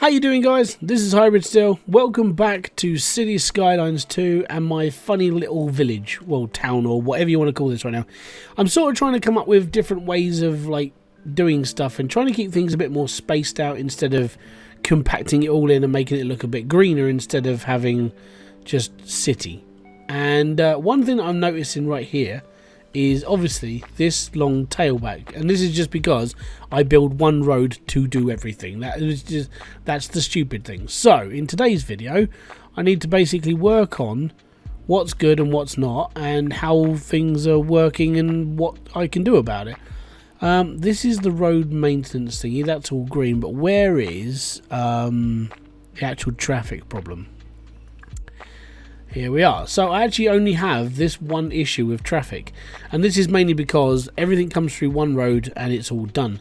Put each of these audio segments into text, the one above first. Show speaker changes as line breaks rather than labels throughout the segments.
How you doing, guys? This is Hybridsteel. Welcome back to City Skylines 2 and my funny little village, well, town, or whatever you want to call this right now. I'm sort of trying to come up with different ways of like doing stuff and trying to keep things a bit more spaced out instead of compacting it all in and making it look a bit greener instead of having just city. And one thing that I'm noticing right here is obviously this long tailback, and this is just because I build one road to do everything. That's the stupid thing. So in today's video I need to basically work on what's good and what's not and how things are working and what I can do about it. This is the road maintenance thingy, that's all green, but where is the actual traffic problem? Here we are. So I actually only have this one issue with traffic, and this is mainly because everything comes through one road and it's all done.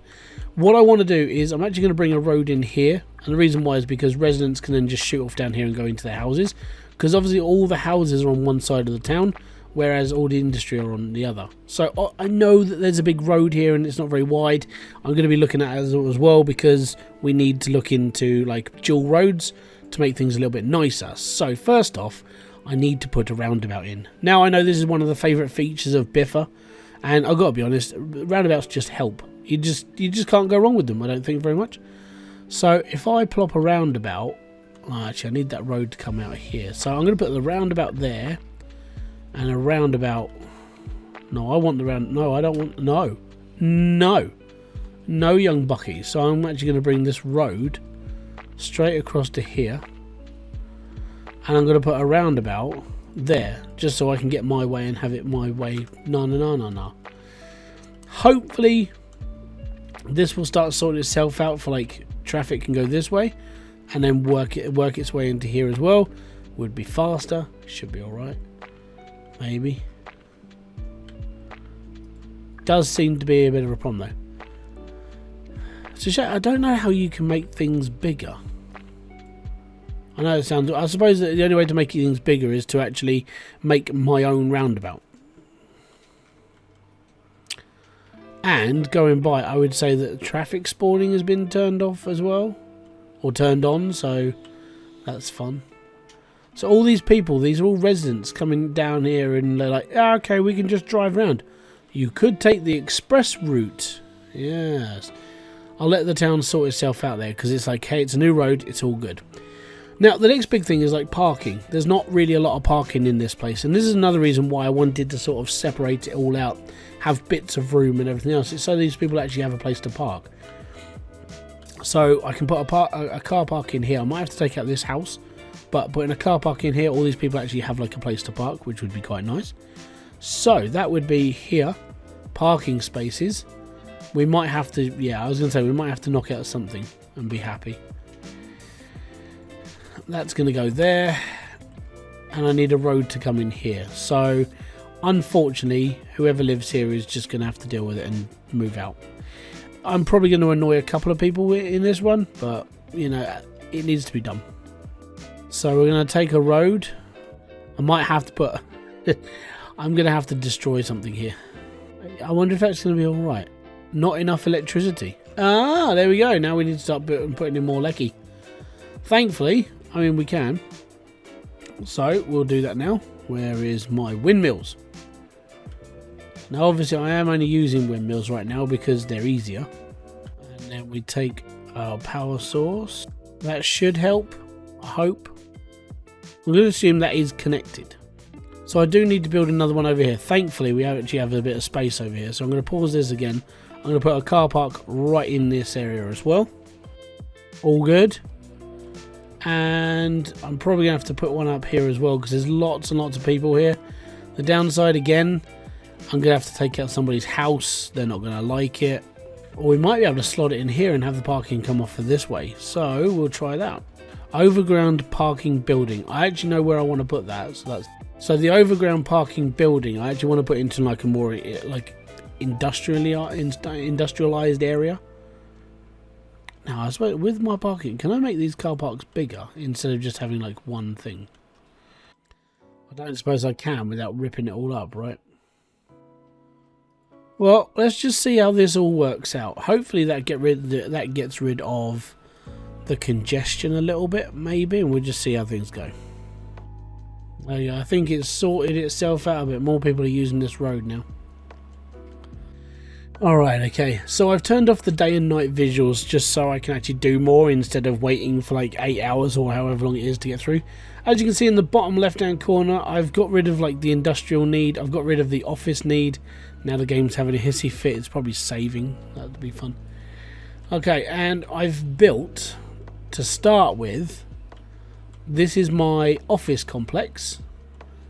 What I want to do is I'm actually going to bring a road in here, and the reason why is because residents can then just shoot off down here and go into their houses, because obviously all the houses are on one side of the town whereas all the industry are on the other. So I know that there's a big road here and it's not very wide. I'm going to be looking at it as well because we need to look into like dual roads to make things a little bit nicer. So first off, I need to put a roundabout in. Now I know this is one of the favourite features of Biffa, and I've got to be honest, roundabouts just help. You just can't go wrong with them, I don't think, very much. So if I plop a roundabout, actually I need that road to come out here. So I'm going to put the roundabout there, and a roundabout. No, I want the round. No, I don't want. No, young buckies. So I'm actually going to bring this road straight across to here. And I'm going to put a roundabout there, just so I can get my way and have it my way. No. Hopefully, this will start sorting itself out for like traffic can go this way, and then work its way into here as well. Would be faster. Should be all right. Maybe. Does seem to be a bit of a problem though. So I don't know how you can make things bigger. I know it sounds. I suppose that the only way to make things bigger is to actually make my own roundabout. And going by, I would say that traffic spawning has been turned off as well, or turned on. So that's fun. So all these people, these are all residents coming down here, and they're like, oh, "Okay, we can just drive around." You could take the express route. Yes, I'll let the town sort itself out there because it's like, hey, it's a new road. It's all good. Now, the next big thing is like parking. There's not really a lot of parking in this place, and this is another reason why I wanted to sort of separate it all out, have bits of room and everything else. It's so these people actually have a place to park. So I can put a car park in here. I might have to take out this house, but putting a car park in here, all these people actually have like a place to park, which would be quite nice. So that would be here, parking spaces. We might have to, yeah, I was going to say we might have to knock out something and be happy. That's going to go there, and I need a road to come in here. So unfortunately, whoever lives here is just going to have to deal with it and move out. I'm probably going to annoy a couple of people in this one, but you know, it needs to be done. So we're going to take a road. I might have to put I'm going to have to destroy something here. I wonder if that's going to be alright. Not enough electricity. Ah, there we go. Now we need to start putting in more lecky. Thankfully, I mean, we can. So we'll do that now. Where is my windmills? Now, obviously, I am only using windmills right now because they're easier. And then we take our power source. That should help, I hope. I'm going to assume that is connected. So I do need to build another one over here. Thankfully, we actually have a bit of space over here. So I'm going to pause this again. I'm going to put a car park right in this area as well. All good. And I'm probably going to have to put one up here as well because there's lots and lots of people here. The downside, again, I'm going to have to take out somebody's house. They're not going to like it. Or we might be able to slot it in here and have the parking come off of this way. So we'll try that. Overground parking building. I actually know where I want to put that. So the overground parking building, I actually want to put into like a more like industrialized area. Now, I suppose with my parking, can I make these car parks bigger instead of just having like one thing? I don't suppose I can without ripping it all up, right? Well, let's just see how this all works out. Hopefully that gets rid of the congestion a little bit, maybe, and we'll just see how things go. Yeah, I think it's sorted itself out a bit. More people are using this road now. Alright, okay, so I've turned off the day and night visuals just so I can actually do more instead of waiting for like 8 hours or however long it is to get through. As you can see in the bottom left hand corner, I've got rid of like the industrial need, I've got rid of the office need. Now the game's having a hissy fit, it's probably saving, that'd be fun. Okay, and I've built, to start with, this is my office complex.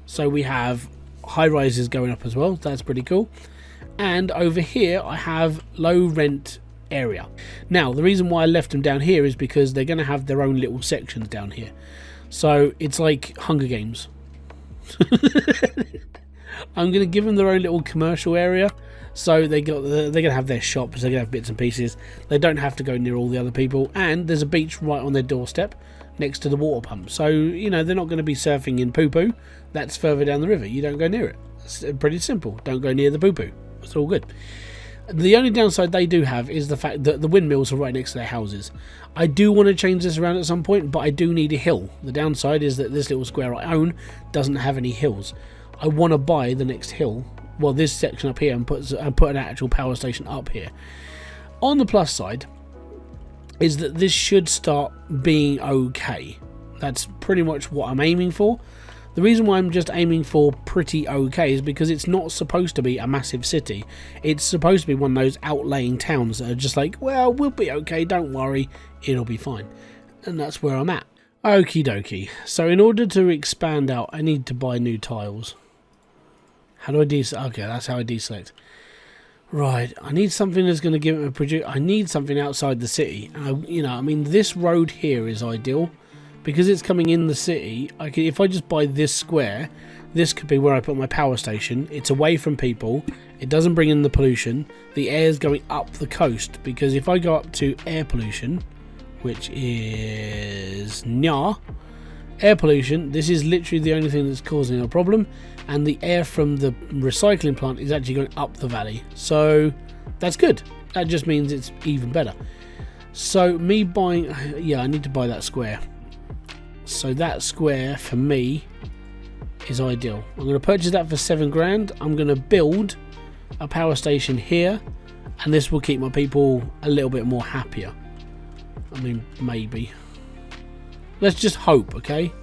So we have high rises going up as well, that's pretty cool. And over here I have low rent area. Now the reason why I left them down here is because they're going to have their own little sections down here. So it's like Hunger Games. I'm going to give them their own little commercial area. So they're going to have their shops, they're going to have bits and pieces. They don't have to go near all the other people. And there's a beach right on their doorstep next to the water pump. So, you know, they're not going to be surfing in poo-poo. That's further down the river. You don't go near it. It's pretty simple. Don't go near the poo-poo. It's all good. The only downside they do have is the fact that the windmills are right next to their houses. I do want to change this around at some point, but I do need a hill. The downside is that this little square I own doesn't have any hills. I want to buy the next hill, well, this section up here, and put an actual power station up here. On the plus side is that this should start being okay. That's pretty much what I'm aiming for. The reason why I'm just aiming for pretty okay is because it's not supposed to be a massive city. It's supposed to be one of those outlying towns that are just like, well, we'll be okay, don't worry, it'll be fine. And that's where I'm at. Okie dokie. So in order to expand out, I need to buy new tiles. How do I deselect? Okay, that's how I deselect. Right, I need something that's going to give it a produce. I need something outside the city. I mean, this road here is ideal. Because it's coming in the city, if I just buy this square, this could be where I put my power station. It's away from people. It doesn't bring in the pollution. The air's going up the coast. Because if I go up to air pollution, which is air pollution, this is literally the only thing that's causing a problem. And the air from the recycling plant is actually going up the valley. So that's good. That just means it's even better. So me buying, yeah, I need to buy that square. So that square for me is ideal. I'm going to purchase that for 7 grand. I'm going to build a power station here, and this will keep my people a little bit more happier. I mean, maybe. Let's just hope, okay?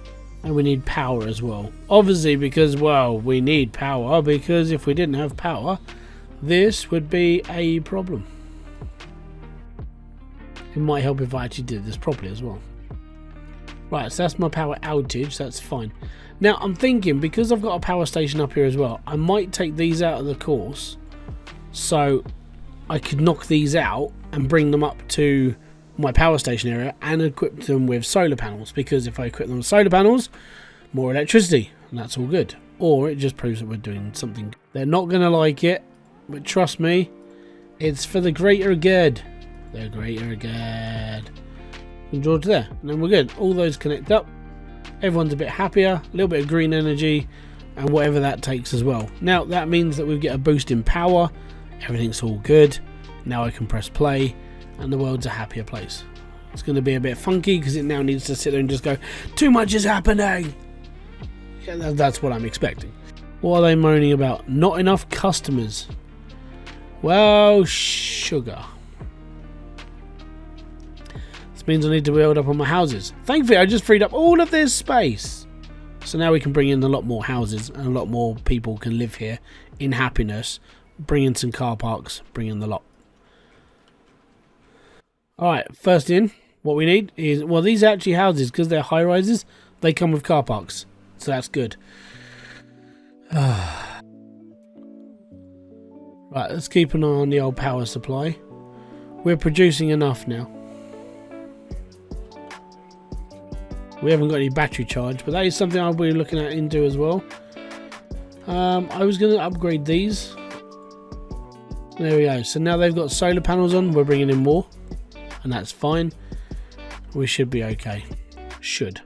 And we need power as well. Obviously, because, well, we need power, because if we didn't have power, this would be a problem. It might help if I actually did this properly as well. Right, so that's my power outage, that's fine. Now, I'm thinking, because I've got a power station up here as well, I might take these out of the course, so I could knock these out and bring them up to my power station area and equip them with solar panels, because if I equip them with solar panels, more electricity, and that's all good. Or it just proves that we're doing something. They're not going to like it, but trust me, it's for the greater good. The greater good. And draw to there, and then we're good. All those connect up, everyone's a bit happier, a little bit of green energy, and whatever that takes as well. Now that means that we get a boost in power, everything's all good. Now I can press play and the world's a happier place. It's going to be a bit funky because it now needs to sit there and just go, too much is happening. Yeah, that's what I'm expecting. What are they moaning about? Not enough customers. Well, sugar. Means I need to build up on my houses. Thankfully, I just freed up all of this space. So now we can bring in a lot more houses and a lot more people can live here in happiness. Bring in some car parks, bring in the lot. Alright, first in, what we need is, well, these are actually houses, because they're high rises, they come with car parks. So that's good. Right, let's keep an eye on the old power supply. We're producing enough now. We haven't got any battery charge, but that is something I'll be looking at into as well. I was going to upgrade these. There we go. So now they've got solar panels on. We're bringing in more, and that's fine. We should be okay. Should.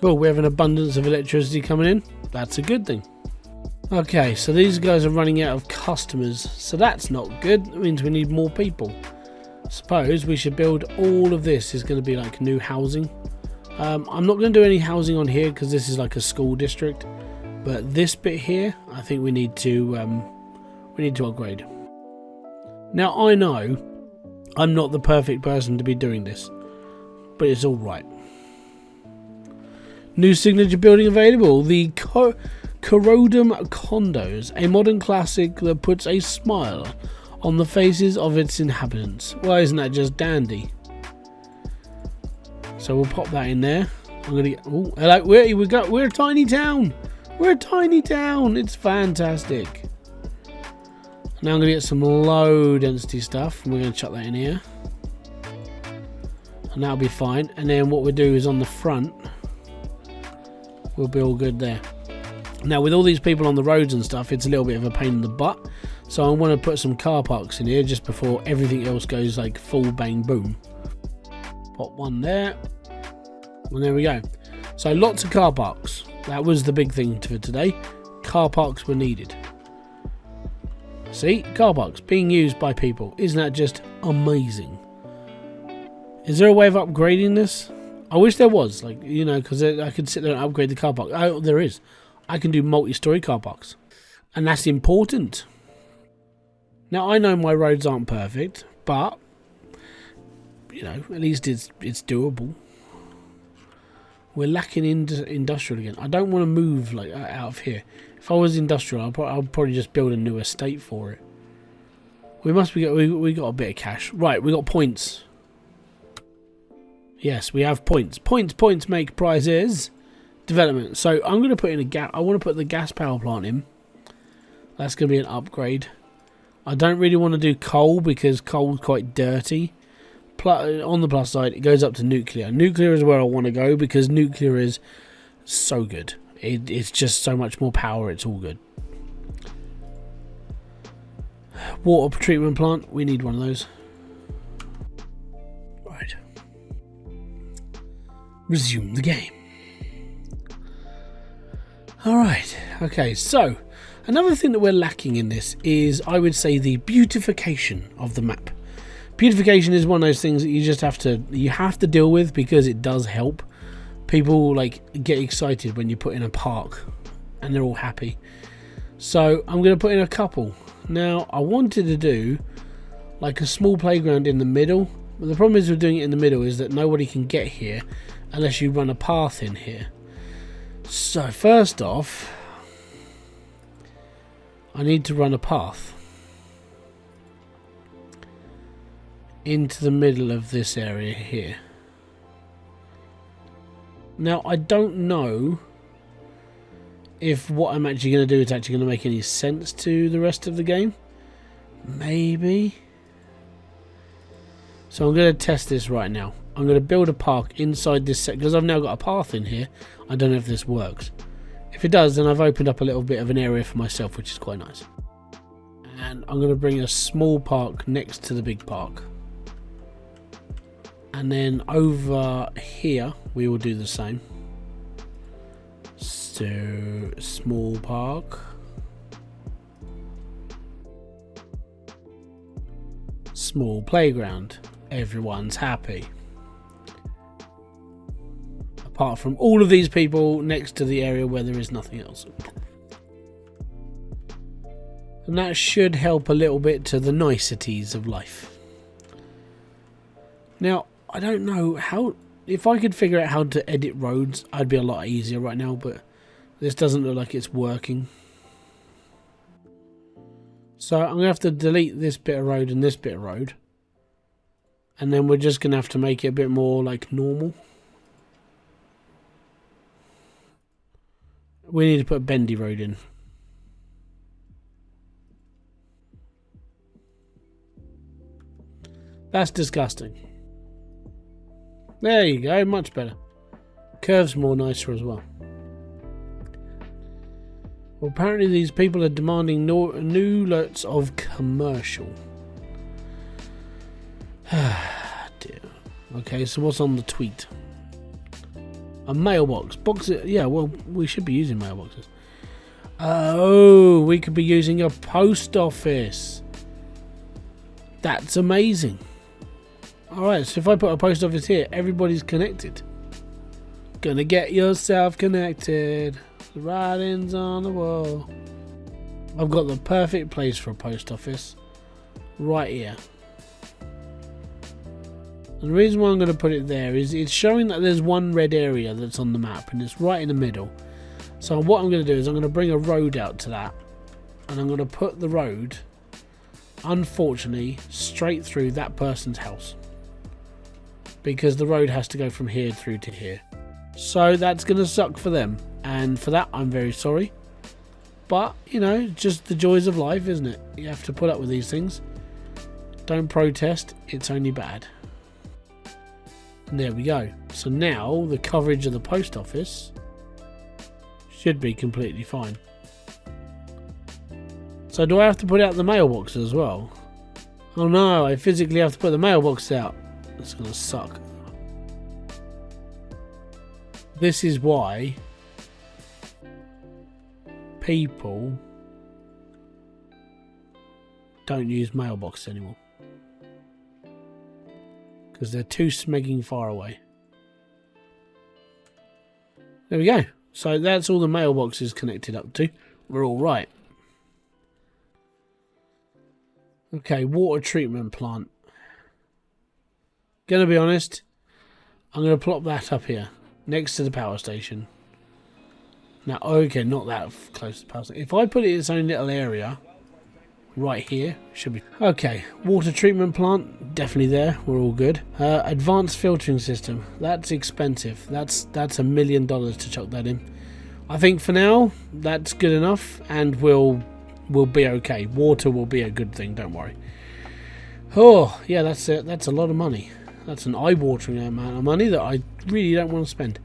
Cool. We have an abundance of electricity coming in. That's a good thing. Okay, so these guys are running out of customers, so that's not good. That means we need more people. suppose we should build all of this. Is going to be like new housing. I'm not going to do any housing on here because this is like a school district. But this bit here, I think we need to upgrade. Now I know I'm not the perfect person to be doing this, but it's all right. New signature building available: the Corrodum Condos, a modern classic that puts a smile on the faces of its inhabitants. Well, isn't that just dandy? So we'll pop that in there. I'm gonna get. Oh, hello! We're a tiny town. We're a tiny town. It's fantastic. Now I'm gonna get some low density stuff, and we're gonna chuck that in here, and that'll be fine. And then what we'll do is on the front, we'll be all good there. Now with all these people on the roads and stuff, it's a little bit of a pain in the butt. So I want to put some car parks in here just before everything else goes like full bang boom. Pop one there, and there we go. So lots of car parks. That was the big thing for today. Car parks were needed. See, car parks being used by people. Isn't that just amazing? Is there a way of upgrading this? I wish there was, like, you know, because I could sit there and upgrade the car park. Oh, there is. I can do multi-story car parks, and that's important. Now I know my roads aren't perfect, but you know, at least it's doable. We're lacking industrial again. I don't want to move like out of here. If I was industrial, I'll probably just build a new estate for it. We got a bit of cash. Right, we got points. Yes, we have points. Points make prizes. Development. So I'm going to put in a gas. I want to put the gas power plant in. That's going to be an upgrade. I don't really want to do coal because coal's quite dirty. On the plus side, it goes up to nuclear. Nuclear is where I want to go because nuclear is so good. It's just so much more power. It's all good. Water treatment plant. We need one of those. Right. Resume the game. Alright. Okay, so another thing that we're lacking in this is, I would say, the beautification of the map. Beautification is one of those things that you just have to deal with because it does help. People like get excited when you put in a park and they're all happy. So I'm going to put in a couple. Now I wanted to do like a small playground in the middle, but the problem is with doing it in the middle is that nobody can get here unless you run a path in here. So first off, I need to run a path into the middle of this area here. Now I don't know if what I'm actually going to do is actually going to make any sense to the rest of the game. Maybe. So I'm going to test this right now. I'm going to build a park inside this set because I've now got a path in here. I don't know if this works. If it does, then I've opened up a little bit of an area for myself, which is quite nice. And I'm going to bring a small park next to the big park. And then over here, we will do the same. So, small park. Small playground. Everyone's happy. Apart from all of these people next to the area where there is nothing else. And that should help a little bit to the niceties of life. Now, I don't know how... If I could figure out how to edit roads, I'd be a lot easier right now, but this doesn't look like it's working. So I'm going to have to delete this bit of road and this bit of road. And then we're just going to have to make it a bit more like normal. We need to put a bendy road in. That's disgusting. There you go, much better. Curves more nicer as well. Well, apparently these people are demanding new lots of commercial. Dear. Okay, so what's on the tweet? A mailbox. Yeah, well, we should be using mailboxes. Oh, we could be using a post office. That's amazing. Alright, so if I put a post office here, everybody's connected. Gonna get yourself connected. The writing's on the wall. I've got the perfect place for a post office. Right here. And the reason why I'm going to put it there is it's showing that there's one red area that's on the map. And it's right in the middle. So what I'm going to do is I'm going to bring a road out to that. And I'm going to put the road, unfortunately, straight through that person's house. Because the road has to go from here through to here. So that's going to suck for them. And for that, I'm very sorry. But, you know, just the joys of life, isn't it? You have to put up with these things. Don't protest. It's only bad. And there we go. So now the coverage of the post office should be completely fine. So do I have to put out the mailbox as well? Oh no, I physically have to put the mailbox out. That's going to suck. This is why people don't use mailbox anymore. Because they're too smegging far away. There we go. So that's all the mailboxes connected up to. We're all right. Okay, water treatment plant. Gonna be honest, I'm gonna plop that up here next to the power station. Now, okay, not that close to the power station. If I put it in its own little area, right here, should be okay. Water treatment plant, definitely there. We're all good. Advanced filtering system. That's expensive. That's $1 million to chuck that in. I think for now that's good enough, and we'll be okay. Water will be a good thing. Don't worry. Oh yeah, that's it. That's a lot of money. That's an eye-watering amount of money that I really don't want to spend.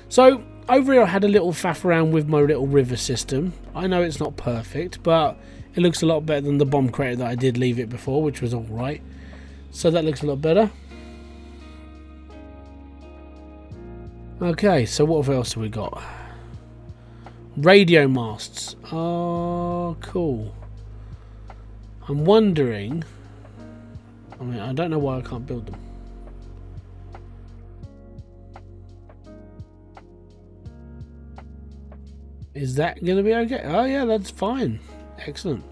So over here I had a little faff around with my little river system. I know it's not perfect, but it looks a lot better than the bomb crater that I did leave it before, which was alright. So that looks a lot better. Okay, so what else have we got? Radio masts. Oh, cool. I'm wondering... I mean, I don't know why I can't build them. Is that going to be okay? Oh yeah, that's fine. Excellent.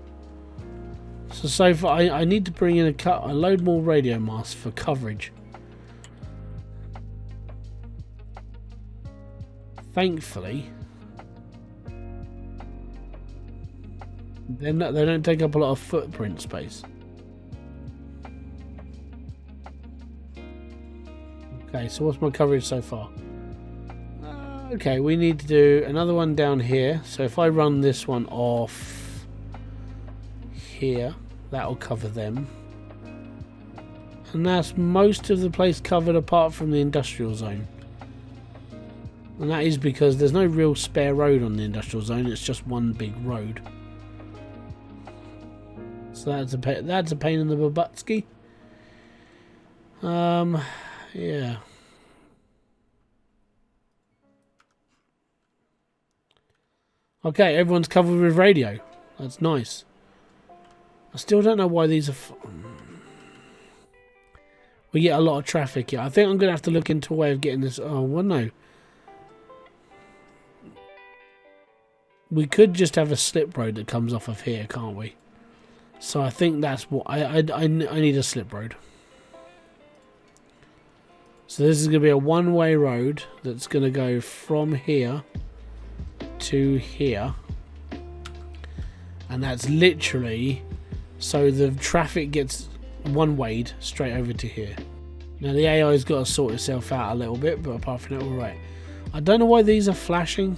So far, I need to bring in a load more radio masts for coverage. Thankfully, they don't take up a lot of footprint space. Okay, so what's my coverage so far? Okay, we need to do another one down here. So if I run this one off here, that'll cover them. And that's most of the place covered apart from the industrial zone. And that is because there's no real spare road on the industrial zone, it's just one big road. So that's a pain in the babutski. Yeah. Okay, everyone's covered with radio. That's nice. I still don't know why these are... We get a lot of traffic here. I think I'm going to have to look into a way of getting this... Oh, well, no. We could just have a slip road that comes off of here, can't we? So I think that's what... I need a slip road. So this is going to be a one-way road that's going to go from here to here. And that's literally... So the traffic gets one-wayed straight over to here. Now the AI's got to sort itself out a little bit, but apart from that, we're right. I don't know why these are flashing.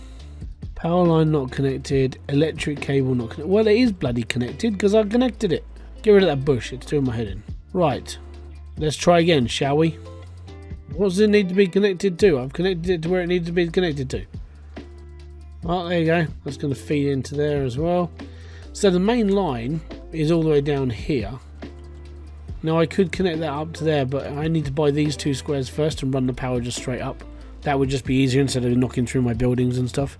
Power line not connected. Electric cable not connected. Well, it is bloody connected because I connected it. Get rid of that bush. It's doing my head in. Right. Let's try again, shall we? What does it need to be connected to? I've connected it to where it needs to be connected to. Oh, there you go. That's going to feed into there as well. So the main line is all the way down here. Now I could connect that up to there, but I need to buy these two squares first and run the power just straight up. That would just be easier instead of knocking through my buildings and stuff.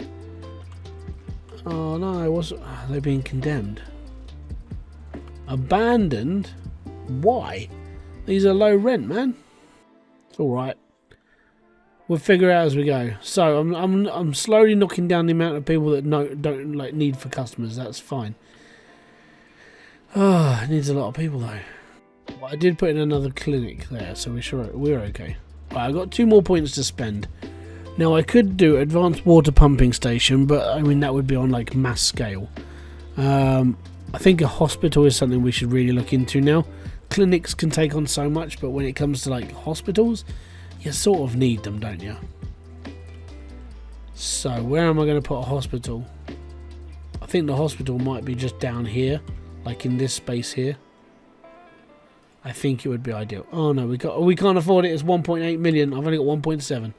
Oh no, they're being condemned. Abandoned? Why? These are low rent, man. It's all right. We'll figure it out as we go. So I'm slowly knocking down the amount of people that don't like need for customers. That's fine. Oh, it needs a lot of people though. Well, I did put in another clinic there, so we're okay. Right, I've got 2 more points to spend. Now I could do advanced water pumping station, but I mean that would be on like mass scale. I think a hospital is something we should really look into now. Clinics can take on so much, but when it comes to like hospitals, you sort of need them, don't you? So where am I going to put a hospital? I think the hospital might be just down here, like in this space here. I think it would be ideal. Oh no, we can't afford it. It's 1.8 million. I've only got 1.7.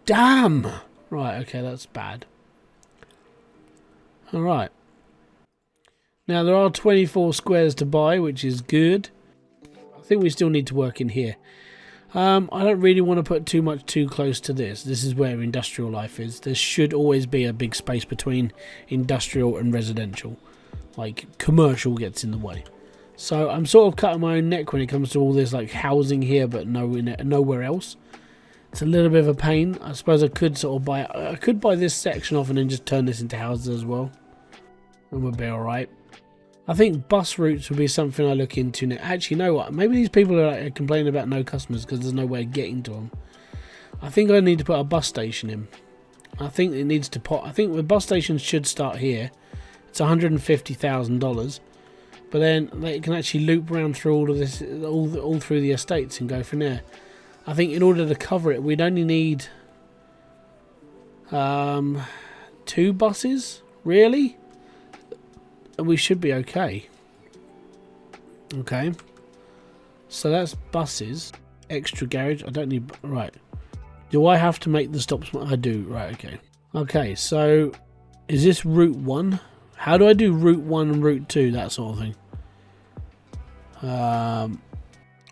Damn. Right. Okay, that's bad. All right. Now there are 24 squares to buy, which is good. I think we still need to work in here. I don't really want to put too close to this. This is where industrial life is. There should always be a big space between industrial and residential. Like commercial gets in the way. So I'm sort of cutting my own neck when it comes to all this like housing here, but nowhere else. It's a little bit of a pain. I suppose I could sort of buy this section off and then just turn this into houses as well, and we'll be all right. I think bus routes would be something I look into now. Actually, you know what? Maybe these people are like, complaining about no customers because there's no way of getting to them. I think I need to put a bus station in. I think it needs to pop. I think the bus station should start here. It's $150,000. But then they can actually loop around through all of this, all through the estates and go from there. I think in order to cover it, we'd only need 2 buses, really, and we should be okay. Okay, so that's buses. Extra garage. I don't need. Right. Do I have to make the stops? I do. Right. Okay. Okay. So is this route 1? How do I do route 1 and route 2, that sort of thing?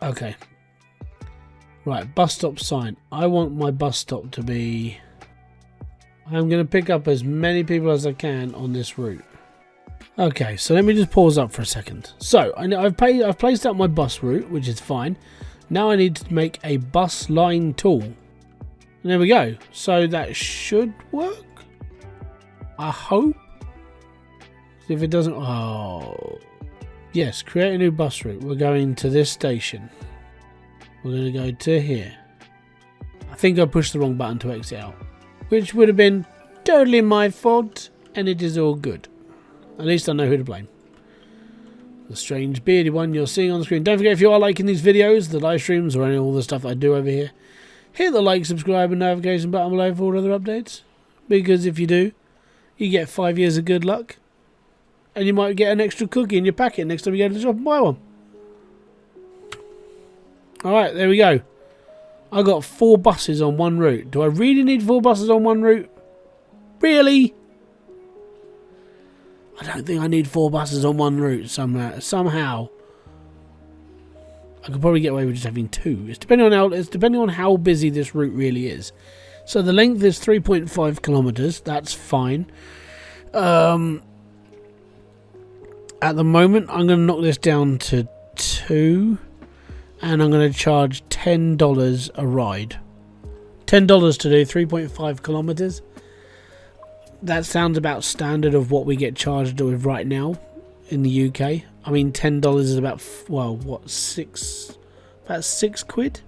Okay. Right, bus stop sign. I want my bus stop to be... I'm going to pick up as many people as I can on this route. Okay, so let me just pause up for a second. So, I've placed out my bus route, which is fine. Now I need to make a bus line tool. And there we go. So that should work. I hope. If it doesn't, oh yes, create a new bus route. We're going to this station. We're going to go to here. I think I pushed the wrong button to exit out, which would have been totally my fault, and it is all good. At least I know who to blame. The strange bearded one you're seeing on the screen. Don't forget, if you are liking these videos, the live streams, or any all the stuff that I do over here, hit the like, subscribe and notification button below for all other updates, because if you do, you get 5 years of good luck. And you might get an extra cookie in your packet next time you go to the shop and buy one. Alright, there we go. I got 4 buses on one route. Do I really need 4 buses on one route? Really? I don't think I need 4 buses on one route somehow. I could probably get away with just having 2. It's depending on how busy this route really is. So the length is 3.5 kilometers. That's fine. At the moment, I'm going to knock this down to 2, and I'm going to charge $10 a ride. $10 to do 3.5 kilometers. That sounds about standard of what we get charged with right now in the UK. I mean, $10 is about, well, what, about 6 quid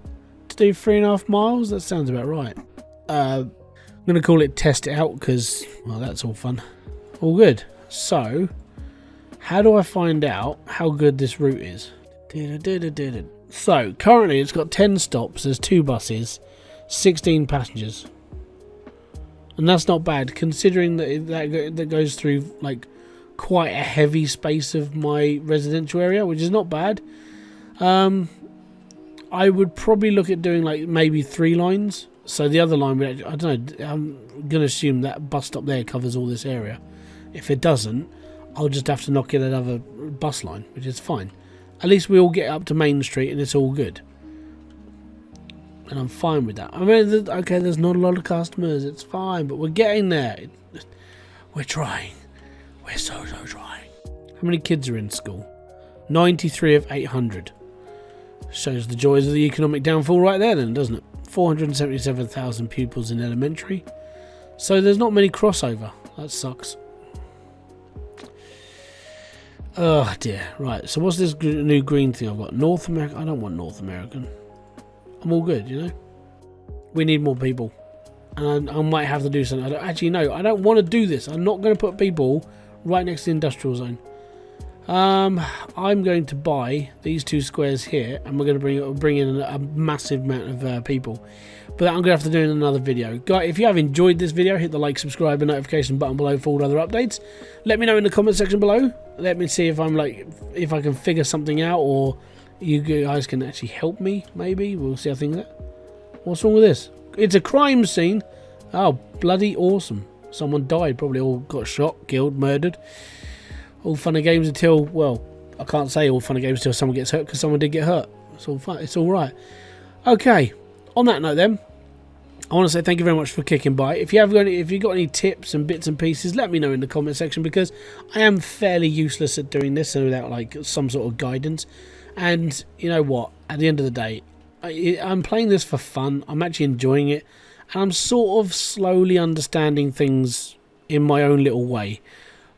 to do 3.5 miles? That sounds about right. I'm going to call it test it out because, well, that's all fun. All good. So, how do I find out how good this route is? So, currently it's got 10 stops, there's 2 buses, 16 passengers. And that's not bad, considering that goes through like quite a heavy space of my residential area, which is not bad. I would probably look at doing like maybe 3 lines. So the other line would, I don't know, I'm going to assume that bus stop there covers all this area. If it doesn't, I'll just have to knock in another bus line, which is fine. At least we all get up to Main Street and it's all good. And I'm fine with that. I mean, okay, there's not a lot of customers, it's fine, but we're getting there. We're trying. We're so trying. How many kids are in school? 93 of 800. Shows the joys of the economic downfall right there then, doesn't it? 477,000 pupils in elementary. So there's not many crossover. That sucks. Oh dear. Right, so what's this new green thing I've got? North America. I don't want North American. I'm all good, you know? We need more people. And I might have to do something. Actually, no, I don't want to do this. I'm not going to put people right next to the industrial zone. I'm going to buy these 2 squares here, and we're going to bring in a massive amount of people. But that I'm going to have to do in another video. Guys, if you have enjoyed this video, hit the like, subscribe, and notification button below for all other updates. Let me know in the comment section below. Let me see if if I can figure something out, or you guys can actually help me. Maybe we'll see how things are. What's wrong with this? It's a crime scene. Oh, bloody awesome! Someone died, probably all got shot, killed, murdered. All fun and games until, well, I can't say all fun and games until someone gets hurt, because someone did get hurt. It's all fun. It's all right. Okay. On that note, then, I want to say thank you very much for kicking by. If you got any tips and bits and pieces, let me know in the comment section, because I am fairly useless at doing this without like some sort of guidance. And you know what? At the end of the day, I'm playing this for fun. I'm actually enjoying it, and I'm sort of slowly understanding things in my own little way.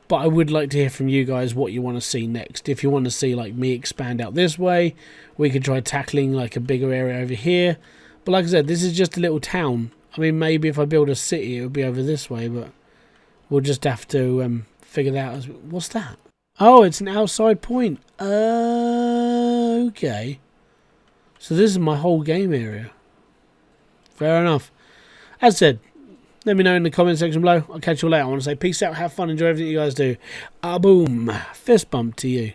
But I would like to hear from you guys what you want to see next. If you want to see like me expand out this way, we could try tackling like a bigger area over here. But like I said, this is just a little town. I mean, maybe if I build a city, it would be over this way, but we'll just have to figure that out. What's that? Oh, it's an outside point. Okay. So this is my whole game area. Fair enough. As said, let me know in the comment section below. I'll catch you all later. I want to say peace out, have fun, enjoy everything you guys do. Boom. Fist bump to you.